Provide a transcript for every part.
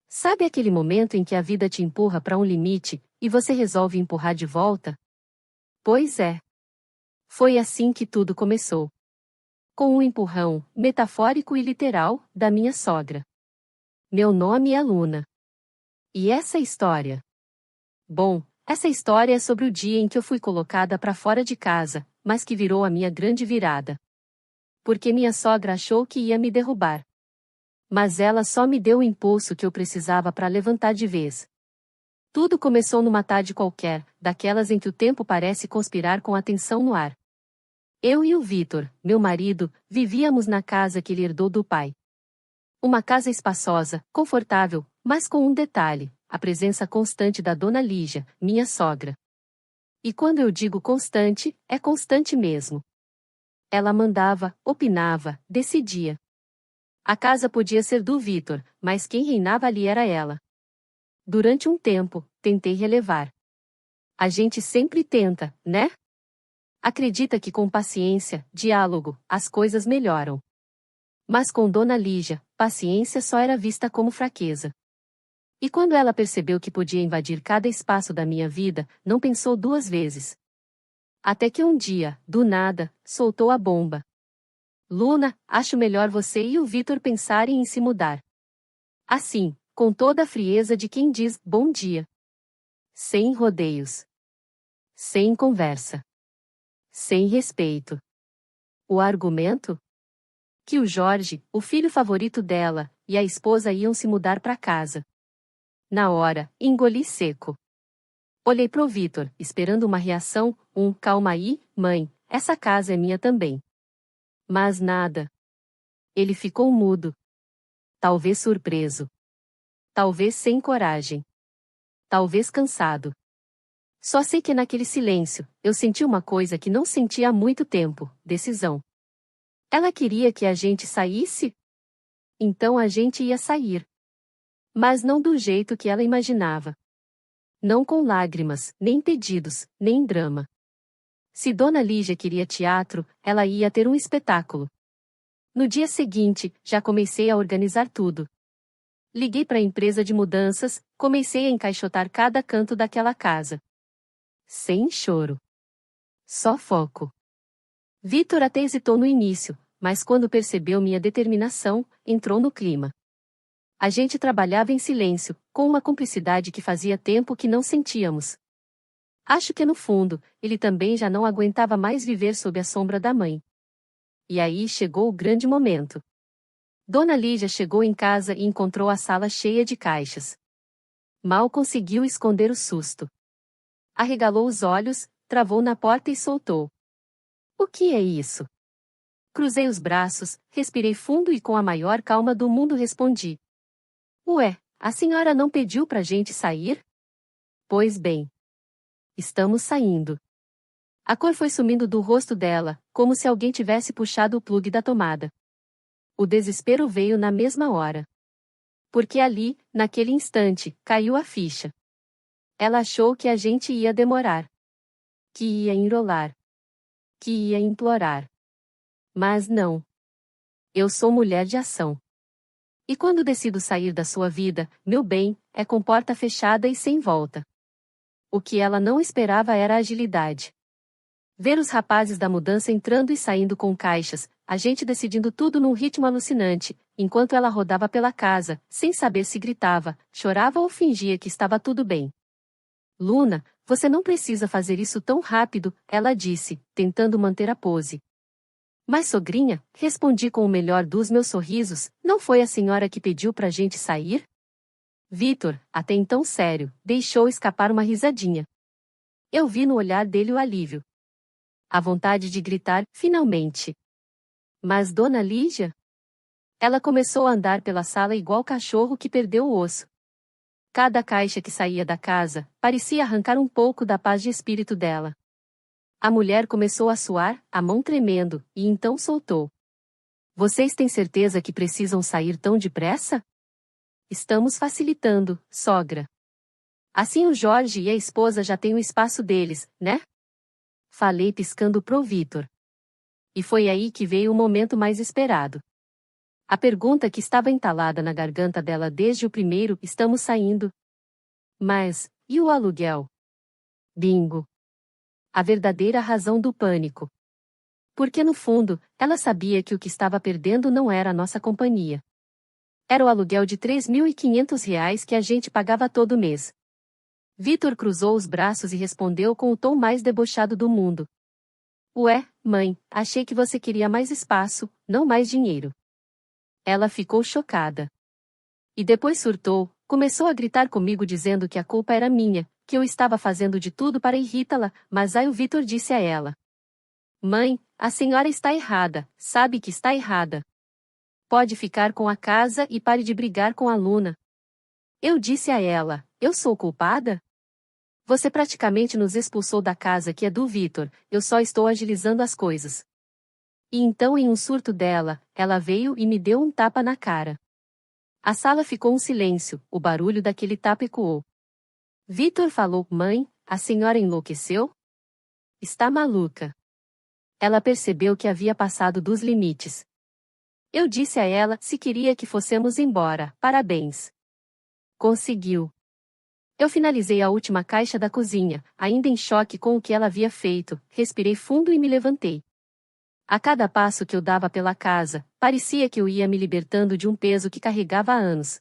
Sabe aquele momento em que a vida te empurra para um limite, e você resolve empurrar de volta? Pois é. Foi assim que tudo começou. Com um empurrão, metafórico e literal, da minha sogra. Meu nome é Luna. E essa história? Bom, essa história é sobre o dia em que eu fui colocada para fora de casa, mas que virou a minha grande virada. Porque minha sogra achou que ia me derrubar. Mas ela só me deu o impulso que eu precisava para levantar de vez. Tudo começou numa tarde qualquer, daquelas em que o tempo parece conspirar com a tensão no ar. Eu e o Vitor, meu marido, vivíamos na casa que ele herdou do pai. Uma casa espaçosa, confortável, mas com um detalhe: a presença constante da dona Lígia, minha sogra. E quando eu digo constante, é constante mesmo. Ela mandava, opinava, decidia. A casa podia ser do Vitor, mas quem reinava ali era ela. Durante um tempo, tentei relevar. A gente sempre tenta, né? Acredita que com paciência, diálogo, as coisas melhoram. Mas com Dona Lígia, paciência só era vista como fraqueza. E quando ela percebeu que podia invadir cada espaço da minha vida, não pensou duas vezes. Até que um dia, do nada, soltou a bomba. Luna, acho melhor você e o Vitor pensarem em se mudar. Assim, com toda a frieza de quem diz bom dia. Sem rodeios. Sem conversa. Sem respeito. O argumento? Que o Jorge, o filho favorito dela, e a esposa iam se mudar para casa. Na hora, engoli seco. Olhei pro Vitor, esperando uma reação, calma aí, mãe, essa casa é minha também. Mas nada. Ele ficou mudo. Talvez surpreso. Talvez sem coragem. Talvez cansado. Só sei que naquele silêncio, eu senti uma coisa que não sentia há muito tempo: decisão. Ela queria que a gente saísse? Então a gente ia sair. Mas não do jeito que ela imaginava. Não com lágrimas, nem pedidos, nem drama. Se Dona Lígia queria teatro, ela ia ter um espetáculo. No dia seguinte, já comecei a organizar tudo. Liguei para a empresa de mudanças, comecei a encaixotar cada canto daquela casa. Sem choro. Só foco. Vitor até hesitou no início, mas quando percebeu minha determinação, entrou no clima. A gente trabalhava em silêncio, com uma cumplicidade que fazia tempo que não sentíamos. Acho que no fundo, ele também já não aguentava mais viver sob a sombra da mãe. E aí chegou o grande momento. Dona Lígia chegou em casa e encontrou a sala cheia de caixas. Mal conseguiu esconder o susto. Arregalou os olhos, travou na porta e soltou. O que é isso? Cruzei os braços, respirei fundo e com a maior calma do mundo respondi. Ué, a senhora não pediu pra gente sair? Pois bem. Estamos saindo. A cor foi sumindo do rosto dela, como se alguém tivesse puxado o plugue da tomada. O desespero veio na mesma hora. Porque ali, naquele instante, caiu a ficha. Ela achou que a gente ia demorar. Que ia enrolar. Que ia implorar. Mas não. Eu sou mulher de ação. E quando decido sair da sua vida, meu bem, é com porta fechada e sem volta. O que ela não esperava era a agilidade. Ver os rapazes da mudança entrando e saindo com caixas, a gente decidindo tudo num ritmo alucinante, enquanto ela rodava pela casa, sem saber se gritava, chorava ou fingia que estava tudo bem. Luna, você não precisa fazer isso tão rápido, ela disse, tentando manter a pose. Mas sogrinha, respondi com o melhor dos meus sorrisos, não foi a senhora que pediu pra gente sair? Vitor, até então sério, deixou escapar uma risadinha. Eu vi no olhar dele o alívio. A vontade de gritar, finalmente. Mas Dona Lígia? Ela começou a andar pela sala igual cachorro que perdeu o osso. Cada caixa que saía da casa, parecia arrancar um pouco da paz de espírito dela. A mulher começou a suar, a mão tremendo, e então soltou. Vocês têm certeza que precisam sair tão depressa? Estamos facilitando, sogra. Assim o Jorge e a esposa já têm o espaço deles, né? Falei piscando pro Vitor. E foi aí que veio o momento mais esperado. A pergunta que estava entalada na garganta dela desde o primeiro "estamos saindo". Mas, e o aluguel? Bingo! A verdadeira razão do pânico. Porque no fundo, ela sabia que o que estava perdendo não era a nossa companhia. Era o aluguel de R$ 3.500 que a gente pagava todo mês. Vitor cruzou os braços e respondeu com o tom mais debochado do mundo. Ué, mãe, achei que você queria mais espaço, não mais dinheiro. Ela ficou chocada. E depois surtou, começou a gritar comigo dizendo que a culpa era minha, que eu estava fazendo de tudo para irritá-la, mas aí o Vitor disse a ela. Mãe, a senhora está errada, sabe que está errada. Pode ficar com a casa e pare de brigar com a Luna. Eu disse a ela, eu sou culpada? Você praticamente nos expulsou da casa que é do Vitor, eu só estou agilizando as coisas. E então em um surto dela, ela veio e me deu um tapa na cara. A sala ficou um silêncio, o barulho daquele tapa ecoou. Vitor falou, mãe, a senhora enlouqueceu? Está maluca. Ela percebeu que havia passado dos limites. Eu disse a ela se queria que fossemos embora, parabéns. Conseguiu. Eu finalizei a última caixa da cozinha, ainda em choque com o que ela havia feito, respirei fundo e me levantei. A cada passo que eu dava pela casa, parecia que eu ia me libertando de um peso que carregava há anos.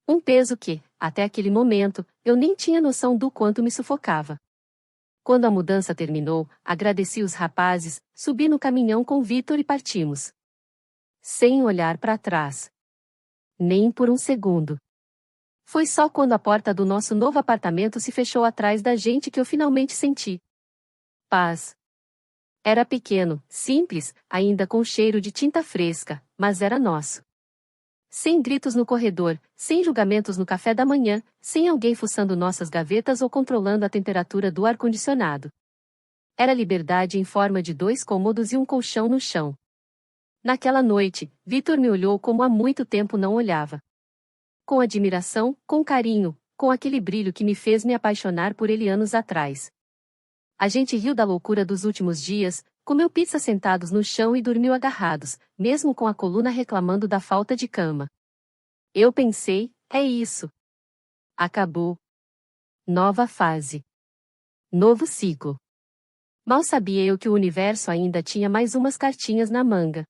Um peso que, até aquele momento, eu nem tinha noção do quanto me sufocava. Quando a mudança terminou, agradeci os rapazes, subi no caminhão com Vitor e partimos. Sem olhar para trás. Nem por um segundo. Foi só quando a porta do nosso novo apartamento se fechou atrás da gente que eu finalmente senti paz. Era pequeno, simples, ainda com cheiro de tinta fresca, mas era nosso. Sem gritos no corredor, sem julgamentos no café da manhã, sem alguém fuçando nossas gavetas ou controlando a temperatura do ar-condicionado. Era liberdade em forma de 2 cômodos e um colchão no chão. Naquela noite, Vitor me olhou como há muito tempo não olhava. Com admiração, com carinho, com aquele brilho que me fez me apaixonar por ele anos atrás. A gente riu da loucura dos últimos dias, comeu pizza sentados no chão e dormiu agarrados, mesmo com a coluna reclamando da falta de cama. Eu pensei, é isso. Acabou. Nova fase. Novo ciclo. Mal sabia eu que o universo ainda tinha mais umas cartinhas na manga.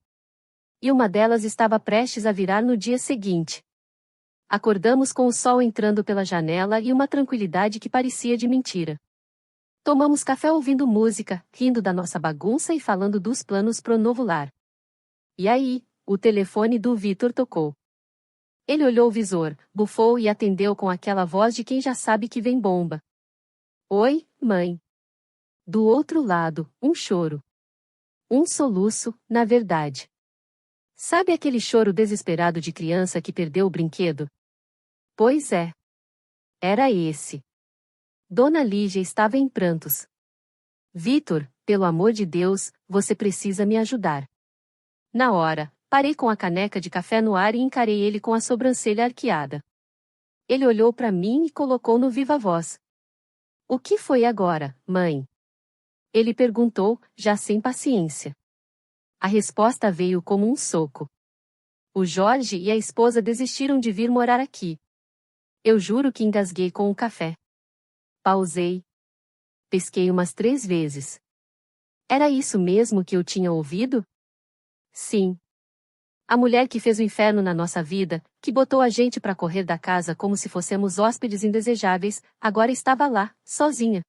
E uma delas estava prestes a virar no dia seguinte. Acordamos com o sol entrando pela janela e uma tranquilidade que parecia de mentira. Tomamos café ouvindo música, rindo da nossa bagunça e falando dos planos pro novo lar. E aí, o telefone do Vitor tocou. Ele olhou o visor, bufou e atendeu com aquela voz de quem já sabe que vem bomba. Oi, mãe. Do outro lado, um choro. Um soluço, na verdade. Sabe aquele choro desesperado de criança que perdeu o brinquedo? Pois é. Era esse. Dona Lígia estava em prantos. Vitor, pelo amor de Deus, você precisa me ajudar. Na hora, parei com a caneca de café no ar e encarei ele com a sobrancelha arqueada. Ele olhou para mim e colocou no viva voz. O que foi agora, mãe? Ele perguntou, já sem paciência. A resposta veio como um soco. O Jorge e a esposa desistiram de vir morar aqui. Eu juro que engasguei com o café. Pausei. Pesquei umas 3 vezes. Era isso mesmo que eu tinha ouvido? Sim. A mulher que fez o inferno na nossa vida, que botou a gente para correr da casa como se fôssemos hóspedes indesejáveis, agora estava lá, sozinha.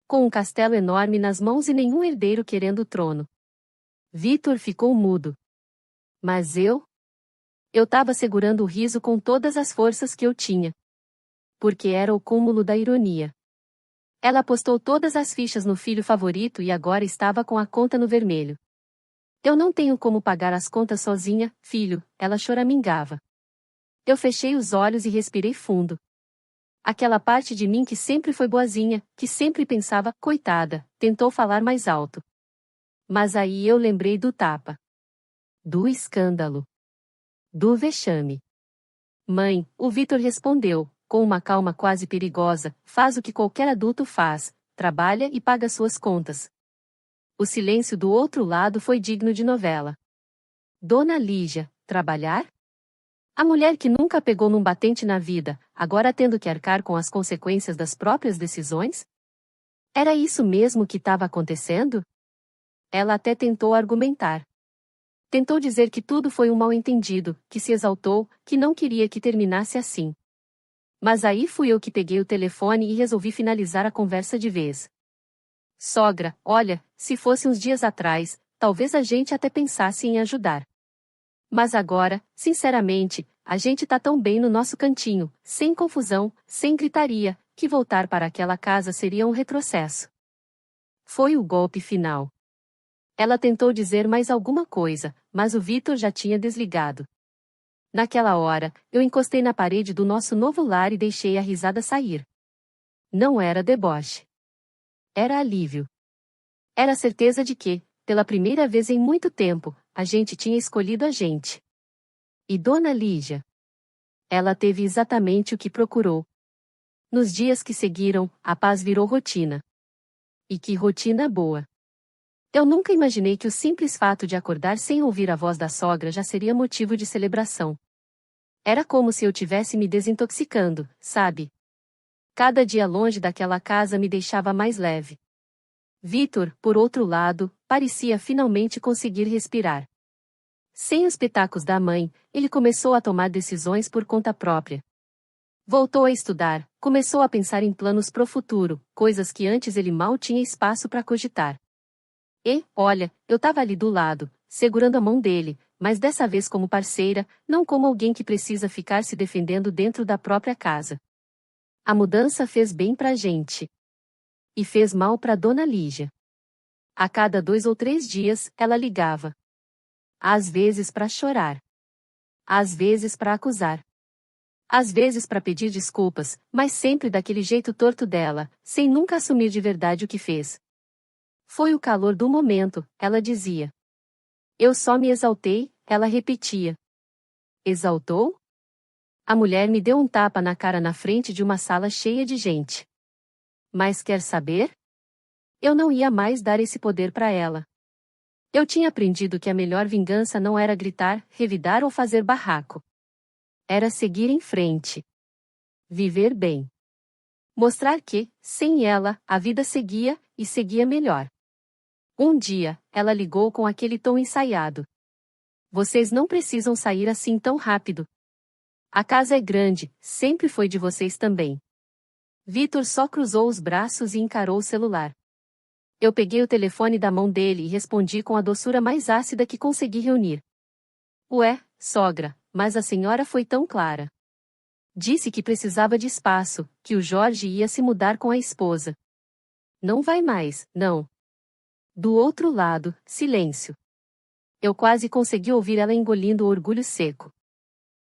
Com um castelo enorme nas mãos e nenhum herdeiro querendo o trono. Vitor ficou mudo. Mas eu? Eu estava segurando o riso com todas as forças que eu tinha. Porque era o cúmulo da ironia. Ela apostou todas as fichas no filho favorito e agora estava com a conta no vermelho. Eu não tenho como pagar as contas sozinha, filho, ela choramingava. Eu fechei os olhos e respirei fundo. Aquela parte de mim que sempre foi boazinha, que sempre pensava, coitada, tentou falar mais alto. Mas aí eu lembrei do tapa. Do escândalo. Do vexame. Mãe, o Vitor respondeu, com uma calma quase perigosa, faz o que qualquer adulto faz, trabalha e paga suas contas. O silêncio do outro lado foi digno de novela. Dona Lígia, Trabalhar? A mulher que nunca pegou num batente na vida, agora tendo que arcar com as consequências das próprias decisões? Era isso mesmo que estava acontecendo? Ela até tentou argumentar. Tentou dizer que tudo foi um mal-entendido, que se exaltou, que não queria que terminasse assim. Mas aí fui eu que peguei o telefone e resolvi finalizar a conversa de vez. Sogra, olha, se fosse uns dias atrás, talvez a gente até pensasse em ajudar. Mas agora, sinceramente, a gente tá tão bem no nosso cantinho, sem confusão, sem gritaria, que voltar para aquela casa seria um retrocesso. Foi o golpe final. Ela tentou dizer mais alguma coisa, mas o Vitor já tinha desligado. Naquela hora, eu encostei na parede do nosso novo lar e deixei a risada sair. Não era deboche. Era alívio. Era a certeza de que, pela primeira vez em muito tempo, a gente tinha escolhido a gente. E Dona Lígia? Ela teve exatamente o que procurou. Nos dias que seguiram, a paz virou rotina. E que rotina boa! Eu nunca imaginei que o simples fato de acordar sem ouvir a voz da sogra já seria motivo de celebração. Era como se eu tivesse me desintoxicando, sabe? Cada dia longe daquela casa me deixava mais leve. Vitor, por outro lado, parecia finalmente conseguir respirar. Sem os pitacos da mãe, ele começou a tomar decisões por conta própria. Voltou a estudar, começou a pensar em planos pro futuro, coisas que antes ele mal tinha espaço para cogitar. E, olha, eu tava ali do lado, segurando a mão dele, mas dessa vez como parceira, não como alguém que precisa ficar se defendendo dentro da própria casa. A mudança fez bem pra gente. E fez mal pra Dona Lígia. A cada 2 ou 3 dias, ela ligava. Às vezes para chorar. Às vezes para acusar. Às vezes para pedir desculpas, mas sempre daquele jeito torto dela, sem nunca assumir de verdade o que fez. Foi o calor do momento, ela dizia. Eu só me exaltei, ela repetia. Exaltou? A mulher me deu um tapa na cara na frente de uma sala cheia de gente. Mas quer saber? Eu não ia mais dar esse poder para ela. Eu tinha aprendido que a melhor vingança não era gritar, revidar ou fazer barraco. Era seguir em frente. Viver bem. Mostrar que, sem ela, a vida seguia, e seguia melhor. Um dia, ela ligou com aquele tom ensaiado. Vocês não precisam sair assim tão rápido. A casa é grande, sempre foi de vocês também. Vitor só cruzou os braços e encarou o celular. Eu peguei o telefone da mão dele e respondi com a doçura mais ácida que consegui reunir. Ué, sogra, mas a senhora foi tão clara. Disse que precisava de espaço, que o Jorge ia se mudar com a esposa. Não vai mais, não. Do outro lado, silêncio. Eu quase consegui ouvir ela engolindo o orgulho seco.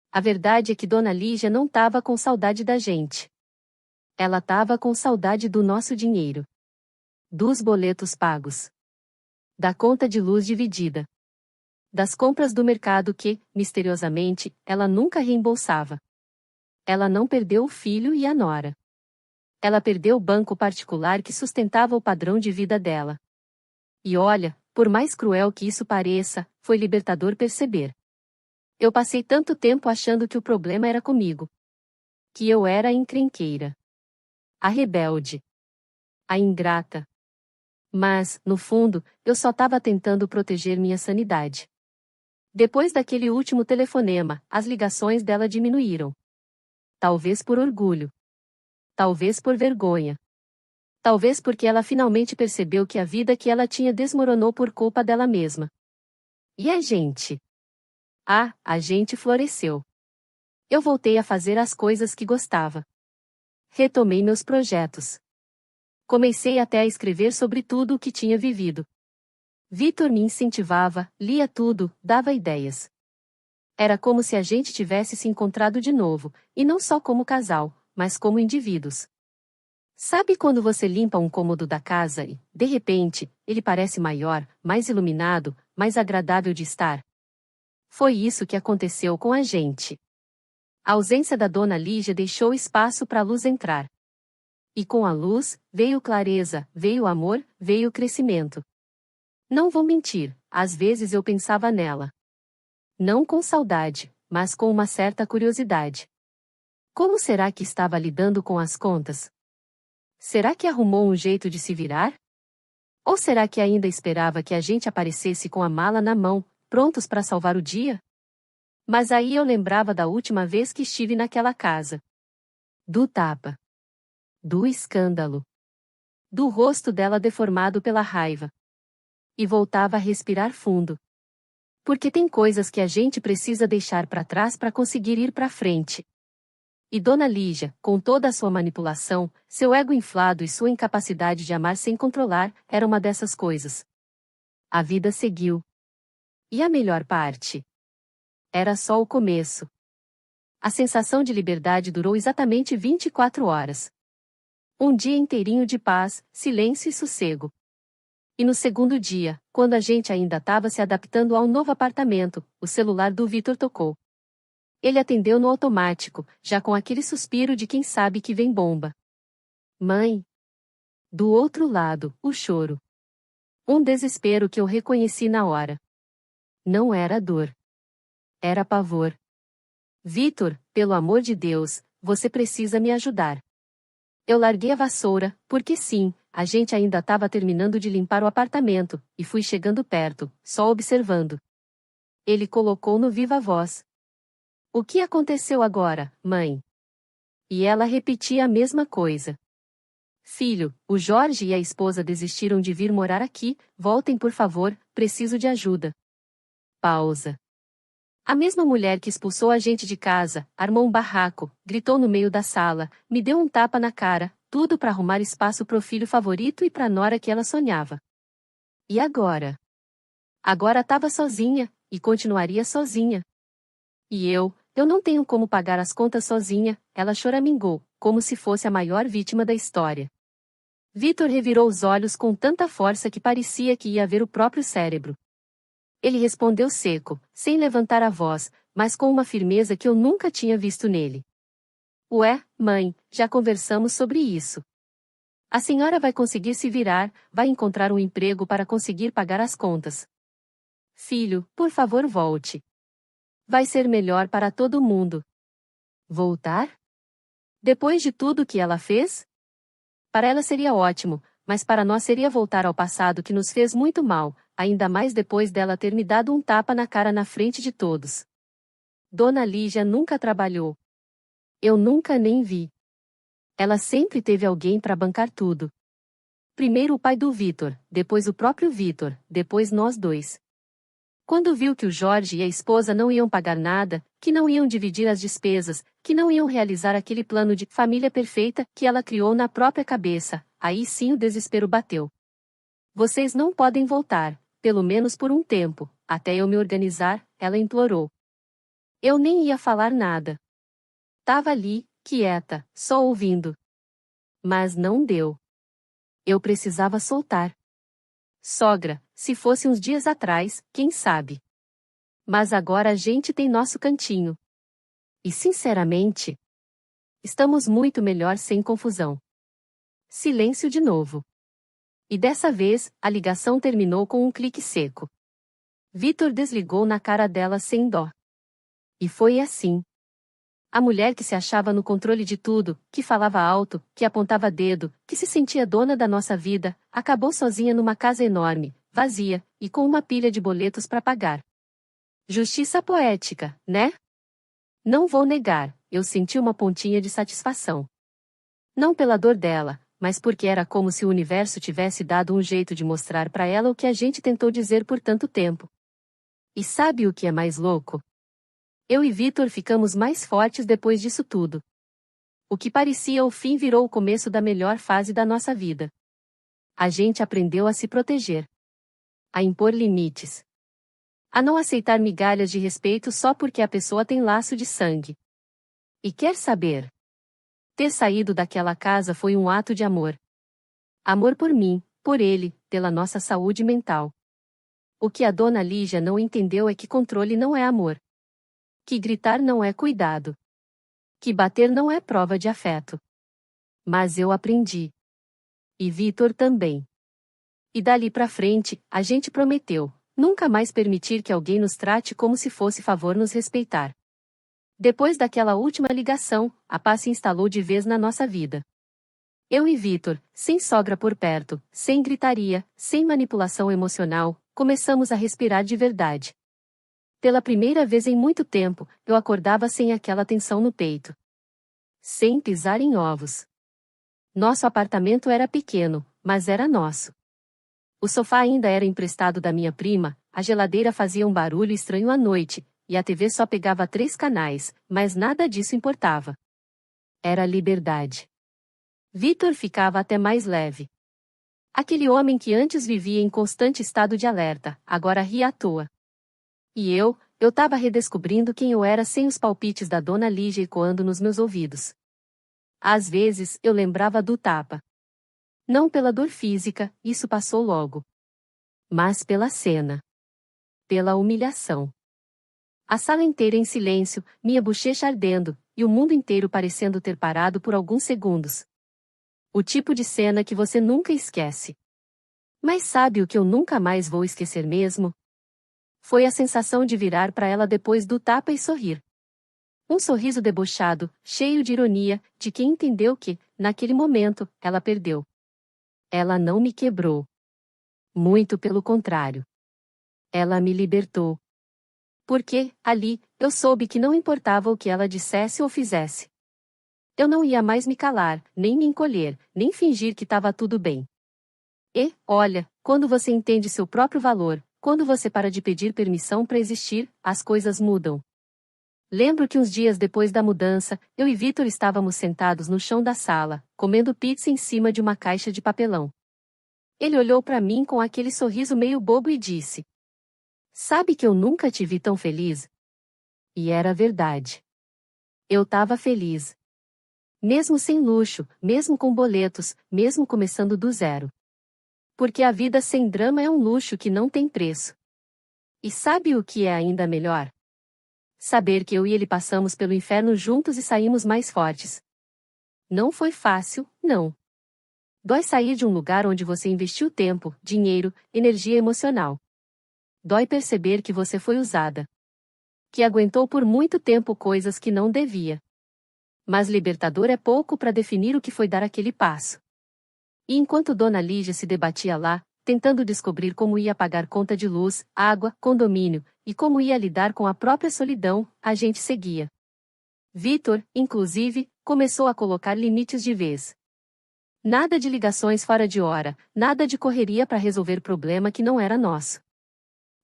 A verdade é que Dona Lígia não tava com saudade da gente. Ela tava com saudade do nosso dinheiro. Dos boletos pagos. Da conta de luz dividida. Das compras do mercado que, misteriosamente, ela nunca reembolsava. Ela não perdeu o filho e a nora. Ela perdeu o banco particular que sustentava o padrão de vida dela. E olha, por mais cruel que isso pareça, foi libertador perceber. Eu passei tanto tempo achando que o problema era comigo. Que eu era a encrenqueira. A rebelde. A ingrata. Mas, no fundo, eu só estava tentando proteger minha sanidade. Depois daquele último telefonema, as ligações dela diminuíram. Talvez por orgulho. Talvez por vergonha. Talvez porque ela finalmente percebeu que a vida que ela tinha desmoronou por culpa dela mesma. E a gente? Ah, a gente floresceu. Eu voltei a fazer as coisas que gostava. Retomei meus projetos. Comecei até a escrever sobre tudo o que tinha vivido. Vitor me incentivava, lia tudo, dava ideias. Era como se a gente tivesse se encontrado de novo, e não só como casal, mas como indivíduos. Sabe quando você limpa um cômodo da casa e, de repente, ele parece maior, mais iluminado, mais agradável de estar? Foi isso que aconteceu com a gente. A ausência da Dona Lígia deixou espaço para a luz entrar. E com a luz, veio clareza, veio amor, veio crescimento. Não vou mentir, às vezes eu pensava nela. Não com saudade, mas com uma certa curiosidade. Como será que estava lidando com as contas? Será que arrumou um jeito de se virar? Ou será que ainda esperava que a gente aparecesse com a mala na mão, prontos para salvar o dia? Mas aí eu lembrava da última vez que estive naquela casa. Do tapa. Do escândalo. Do rosto dela deformado pela raiva. E voltava a respirar fundo. Porque tem coisas que a gente precisa deixar para trás para conseguir ir para frente. E Dona Lígia, com toda a sua manipulação, seu ego inflado e sua incapacidade de amar sem controlar, era uma dessas coisas. A vida seguiu. E a melhor parte? Era só o começo. A sensação de liberdade durou exatamente 24 horas. Um dia inteirinho de paz, silêncio e sossego. E no segundo dia, quando a gente ainda estava se adaptando ao novo apartamento, o celular do Vitor tocou. Ele atendeu no automático, já com aquele suspiro de quem sabe que vem bomba. Mãe. Do outro lado, o choro. Um desespero que eu reconheci na hora. Não era dor. Era pavor. Vitor, pelo amor de Deus, você precisa me ajudar. Eu larguei a vassoura, porque sim, a gente ainda estava terminando de limpar o apartamento, e fui chegando perto, só observando. Ele colocou no viva voz. O que aconteceu agora, mãe? E ela repetia a mesma coisa. Filho, o Jorge e a esposa desistiram de vir morar aqui, voltem por favor, preciso de ajuda. Pausa. A mesma mulher que expulsou a gente de casa, armou um barraco, gritou no meio da sala, me deu um tapa na cara, tudo para arrumar espaço pro filho favorito e pra nora que ela sonhava. E agora? Agora estava sozinha, e continuaria sozinha. E eu não tenho como pagar as contas sozinha, ela choramingou, como se fosse a maior vítima da história. Vitor revirou os olhos com tanta força que parecia que ia ver o próprio cérebro. Ele respondeu seco, sem levantar a voz, mas com uma firmeza que eu nunca tinha visto nele. Ué, mãe, já conversamos sobre isso. A senhora vai conseguir se virar, vai encontrar um emprego para conseguir pagar as contas. Filho, por favor volte. Vai ser melhor para todo mundo. Voltar? Depois de tudo que ela fez? Para ela seria ótimo, mas para nós seria voltar ao passado que nos fez muito mal, ainda mais depois dela ter me dado um tapa na cara na frente de todos. Dona Lígia nunca trabalhou. Eu nunca nem vi. Ela sempre teve alguém para bancar tudo. Primeiro o pai do Vitor, depois o próprio Vitor, depois nós dois. Quando viu que o Jorge e a esposa não iam pagar nada, que não iam dividir as despesas, que não iam realizar aquele plano de família perfeita que ela criou na própria cabeça, aí sim o desespero bateu. Vocês não podem voltar, pelo menos por um tempo, até eu me organizar, ela implorou. Eu nem ia falar nada. Tava ali, quieta, só ouvindo. Mas não deu. Eu precisava soltar. Sogra, se fosse uns dias atrás, quem sabe? Mas agora a gente tem nosso cantinho. E sinceramente, estamos muito melhor sem confusão. Silêncio de novo. E dessa vez, a ligação terminou com um clique seco. Vitor desligou na cara dela sem dó. E foi assim. A mulher que se achava no controle de tudo, que falava alto, que apontava dedo, que se sentia dona da nossa vida, acabou sozinha numa casa enorme, vazia, e com uma pilha de boletos para pagar. Justiça poética, né? Não vou negar, eu senti uma pontinha de satisfação. Não pela dor dela, mas porque era como se o universo tivesse dado um jeito de mostrar para ela o que a gente tentou dizer por tanto tempo. E sabe o que é mais louco? Eu e Vitor ficamos mais fortes depois disso tudo. O que parecia o fim virou o começo da melhor fase da nossa vida. A gente aprendeu a se proteger. A impor limites. A não aceitar migalhas de respeito só porque a pessoa tem laço de sangue. E quer saber? Ter saído daquela casa foi um ato de amor. Amor por mim, por ele, pela nossa saúde mental. O que a Dona Lígia não entendeu é que controle não é amor. Que gritar não é cuidado. Que bater não é prova de afeto. Mas eu aprendi. E Vitor também. E dali pra frente, a gente prometeu, nunca mais permitir que alguém nos trate como se fosse favor nos respeitar. Depois daquela última ligação, a paz se instalou de vez na nossa vida. Eu e Vitor, sem sogra por perto, sem gritaria, sem manipulação emocional, começamos a respirar de verdade. Pela primeira vez em muito tempo, eu acordava sem aquela tensão no peito. Sem pisar em ovos. Nosso apartamento era pequeno, mas era nosso. O sofá ainda era emprestado da minha prima, a geladeira fazia um barulho estranho à noite, e a TV só pegava 3 canais, mas nada disso importava. Era liberdade. Vitor ficava até mais leve. Aquele homem que antes vivia em constante estado de alerta, agora ria à toa. E eu tava redescobrindo quem eu era sem os palpites da dona Lígia ecoando nos meus ouvidos. Às vezes, eu lembrava do tapa. Não pela dor física, isso passou logo. Mas pela cena. Pela humilhação. A sala inteira em silêncio, minha bochecha ardendo, e o mundo inteiro parecendo ter parado por alguns segundos. O tipo de cena que você nunca esquece. Mas sabe o que eu nunca mais vou esquecer mesmo? Foi a sensação de virar para ela depois do tapa e sorrir. Um sorriso debochado, cheio de ironia, de quem entendeu que, naquele momento, ela perdeu. Ela não me quebrou. Muito pelo contrário. Ela me libertou. Porque, ali, eu soube que não importava o que ela dissesse ou fizesse. Eu não ia mais me calar, nem me encolher, nem fingir que estava tudo bem. E, olha, quando você entende seu próprio valor, quando você para de pedir permissão para existir, as coisas mudam. Lembro que uns dias depois da mudança, eu e Vitor estávamos sentados no chão da sala, comendo pizza em cima de uma caixa de papelão. Ele olhou para mim com aquele sorriso meio bobo e disse: "Sabe que eu nunca te vi tão feliz?" E era verdade. Eu estava feliz. Mesmo sem luxo, mesmo com boletos, mesmo começando do zero. Porque a vida sem drama é um luxo que não tem preço. E sabe o que é ainda melhor? Saber que eu e ele passamos pelo inferno juntos e saímos mais fortes. Não foi fácil, não. Dói sair de um lugar onde você investiu tempo, dinheiro, energia emocional. Dói perceber que você foi usada. Que aguentou por muito tempo coisas que não devia. Mas libertador é pouco para definir o que foi dar aquele passo. E enquanto Dona Lígia se debatia lá, tentando descobrir como ia pagar conta de luz, água, condomínio, e como ia lidar com a própria solidão, a gente seguia. Vitor, inclusive, começou a colocar limites de vez. Nada de ligações fora de hora, nada de correria para resolver problema que não era nosso.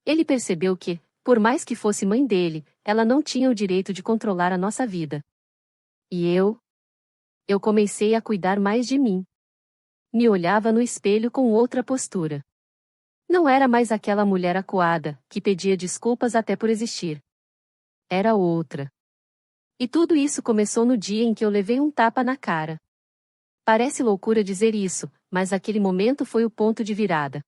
Ele percebeu que, por mais que fosse mãe dele, ela não tinha o direito de controlar a nossa vida. E eu comecei a cuidar mais de mim. Me olhava no espelho com outra postura. Não era mais aquela mulher acuada, que pedia desculpas até por existir. Era outra. E tudo isso começou no dia em que eu levei um tapa na cara. Parece loucura dizer isso, mas aquele momento foi o ponto de virada.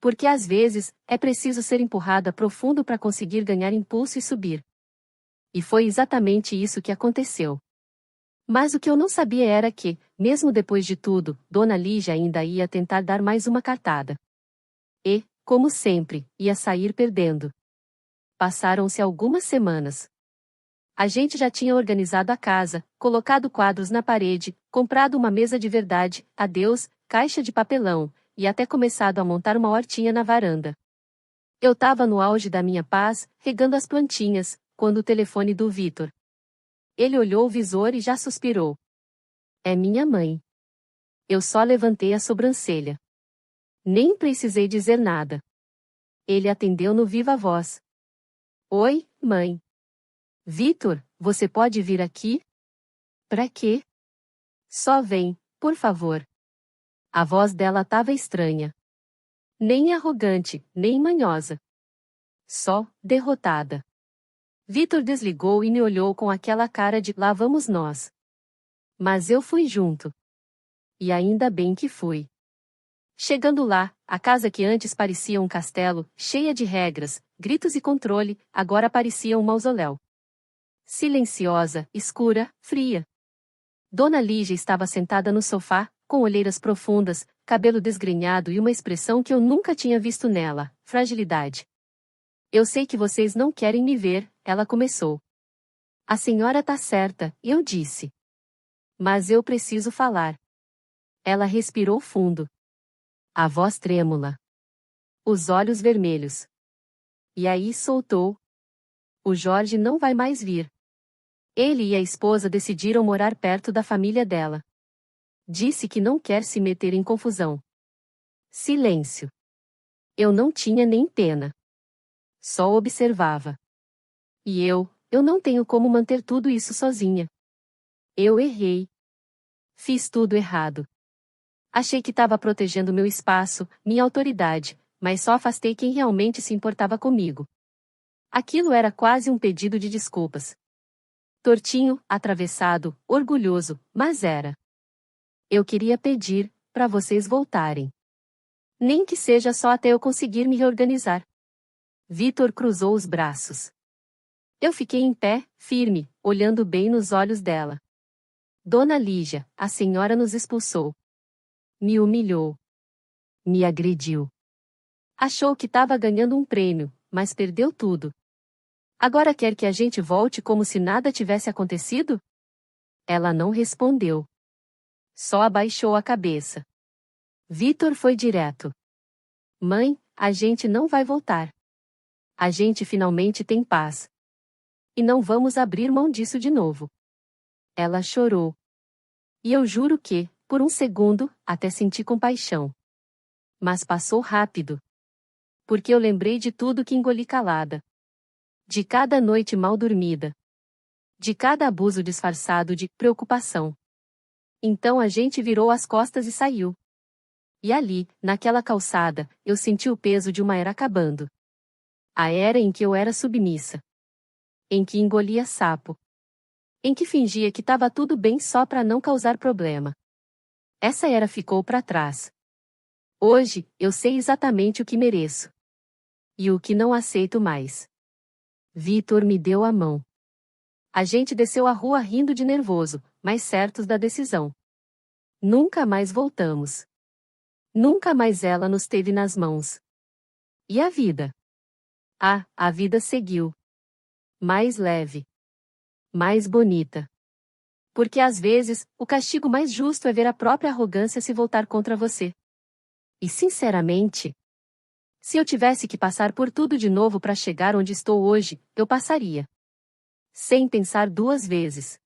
Porque às vezes, é preciso ser empurrada profundo para conseguir ganhar impulso e subir. E foi exatamente isso que aconteceu. Mas o que eu não sabia era que, mesmo depois de tudo, Dona Lígia ainda ia tentar dar mais uma cartada. E, como sempre, ia sair perdendo. Passaram-se algumas semanas. A gente já tinha organizado a casa, colocado quadros na parede, comprado uma mesa de verdade, adeus, caixa de papelão, e até começado a montar uma hortinha na varanda. Eu tava no auge da minha paz, regando as plantinhas, quando o telefone do Vitor. Ele olhou o visor e já suspirou. É minha mãe. Eu só levantei a sobrancelha. Nem precisei dizer nada. Ele atendeu no viva voz. Oi, mãe. Vitor, você pode vir aqui? Pra quê? Só vem, por favor. A voz dela tava estranha. Nem arrogante, nem manhosa. Só, derrotada. Vitor desligou e me olhou com aquela cara de lá vamos nós. Mas eu fui junto. E ainda bem que fui. Chegando lá, a casa que antes parecia um castelo, cheia de regras, gritos e controle, agora parecia um mausoléu. Silenciosa, escura, fria. Dona Lígia estava sentada no sofá, com olheiras profundas, cabelo desgrenhado e uma expressão que eu nunca tinha visto nela, fragilidade. Eu sei que vocês não querem me ver, ela começou. A senhora tá certa, eu disse. Mas eu preciso falar. Ela respirou fundo. A voz trêmula. Os olhos vermelhos. E aí soltou. O Jorge não vai mais vir. Ele e a esposa decidiram morar perto da família dela. Disse que não quer se meter em confusão. Silêncio. Eu não tinha nem pena. Só observava. E eu não tenho como manter tudo isso sozinha. Eu errei. Fiz tudo errado. Achei que estava protegendo meu espaço, minha autoridade, mas só afastei quem realmente se importava comigo. Aquilo era quase um pedido de desculpas. Tortinho, atravessado, orgulhoso, mas era. Eu queria pedir para vocês voltarem. Nem que seja só até eu conseguir me reorganizar. Vitor cruzou os braços. Eu fiquei em pé, firme, olhando bem nos olhos dela. Dona Lígia, a senhora nos expulsou. Me humilhou. Me agrediu. Achou que estava ganhando um prêmio, mas perdeu tudo. Agora quer que a gente volte como se nada tivesse acontecido? Ela não respondeu. Só abaixou a cabeça. Vitor foi direto. Mãe, a gente não vai voltar. A gente finalmente tem paz. E não vamos abrir mão disso de novo. Ela chorou. E eu juro que, por um segundo, até senti compaixão. Mas passou rápido. Porque eu lembrei de tudo que engoli calada. De cada noite mal dormida. De cada abuso disfarçado de preocupação. Então a gente virou as costas e saiu. E ali, naquela calçada, eu senti o peso de uma era acabando. A era em que eu era submissa. Em que engolia sapo. Em que fingia que estava tudo bem só para não causar problema. Essa era ficou para trás. Hoje, eu sei exatamente o que mereço. E o que não aceito mais. Vitor me deu a mão. A gente desceu a rua rindo de nervoso, mas certos da decisão. Nunca mais voltamos. Nunca mais ela nos teve nas mãos. E a vida? Ah, a vida seguiu. Mais leve. Mais bonita. Porque às vezes, o castigo mais justo é ver a própria arrogância se voltar contra você. E sinceramente, se eu tivesse que passar por tudo de novo para chegar onde estou hoje, eu passaria. Sem pensar duas vezes.